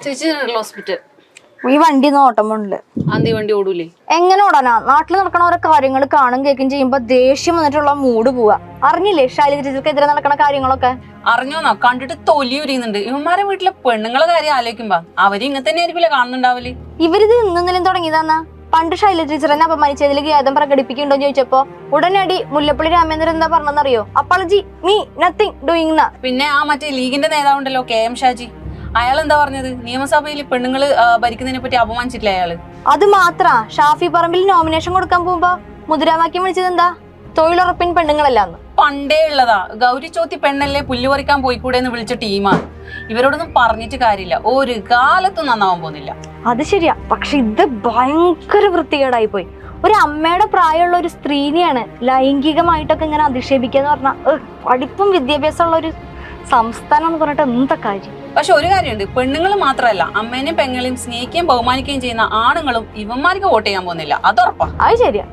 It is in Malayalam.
ചേച്ചി ഹോസ്പിറ്റൽ ഈ വണ്ടി നോട്ടമുണ്ട്. അന്തി വണ്ടി ഓടൂലേ? എങ്ങനെ ഓടാനാ? നാട്ടിൽ നടക്കണ ഓരോ കാര്യങ്ങൾ കാണും കേൾക്കും ചെയ്യുമ്പോ ദേഷ്യം വന്നിട്ടുള്ള മൂഡ് പോവാ. അറിഞ്ഞില്ലേ ശൈലജ ചേച്ചിക്കെതിരെ നടക്കണ കാര്യങ്ങളൊക്കെ? അറിഞ്ഞോന്നാ? കണ്ടിട്ട് തൊലി ഉരിയുന്നുണ്ട്. ഇവന്മാരെ വീട്ടിലെ പെണ്ണുങ്ങളെ കാര്യം ആലോചിക്കുമ്പോ അവര് ഇങ്ങനെ തന്നെ ആയിരിക്കില്ല കാണുന്നുണ്ടാവല്. ഇവരിത് ഇന്നെങ്കിലും തുടങ്ങിയതാന്നാ? പണ്ട് ശൈലജ ടീച്ചറിനെ അപമാനിച്ചതിൽ ഖേദം പ്രകടിപ്പിക്കുന്നുണ്ടോ ചോദിച്ചപ്പോ ഉടനടി മുല്ലപ്പള്ളി രാമേന്ദ്രൻ എന്താ പറഞ്ഞെന്നറിയോ? Apology me nothing doing. പിന്നെ ആ മറ്റേ ലീഗിന്റെ നേതാവുണ്ടല്ലോ KM ഷാജി, അയാൾ എന്താ പറഞ്ഞത്? നിയമസഭയിൽ പെണ്ണുങ്ങള് ഭരിക്കുന്നതിനെ പറ്റി അപമാനിച്ചിട്ടില്ല അയാള്? അത് മാത്ര ഷാഫി പറമ്പിൽ നോമിനേഷൻ കൊടുക്കാൻ പോകുമ്പോ മുദ്രാവാക്യം വിളിച്ചത് എന്താ? തൊഴിലുറപ്പിൻ പെണ്ണുങ്ങളല്ലാന്ന്. പണ്ടേ ഉള്ളതാ. ഗൗരി ചോത്തി പെണ്ണല്ലേ പുല്ല് പറിക്കാൻ പോയിക്കൂടെ എന്ന് വിളിച്ച ടീമാണ്. ഇവരോടൊന്നും പറഞ്ഞിട്ട് കാര്യമില്ല, ഒരു കാലത്തും നന്നാവാൻ പോകുന്നില്ല. അത് ശരിയാ, പക്ഷെ ഇത് ഭയങ്കര വൃത്തികേടായി പോയി. ഒരു അമ്മയുടെ പ്രായമുള്ള ഒരു സ്ത്രീനെയാണ് ലൈംഗികമായിട്ടൊക്കെ ഇങ്ങനെ അധിക്ഷേപിക്കുക എന്ന് പറഞ്ഞാൽ പഠിപ്പും വിദ്യാഭ്യാസം ഉള്ള ഒരു സംസ്ഥാനം എന്ന് പറഞ്ഞിട്ട് എന്താ കാര്യം? പക്ഷെ ഒരു കാര്യമുണ്ട്, പെണ്ണുങ്ങൾ മാത്രമല്ല അമ്മേനെയും പെങ്ങളെയും സ്നേഹിക്കുകയും ബഹുമാനിക്കുകയും ചെയ്യുന്ന ആണുങ്ങളും ഇവന്മാർക്ക് വോട്ട് ചെയ്യാൻ പോകുന്നില്ല, അത് ഉറപ്പാ. അത് ശരിയാ.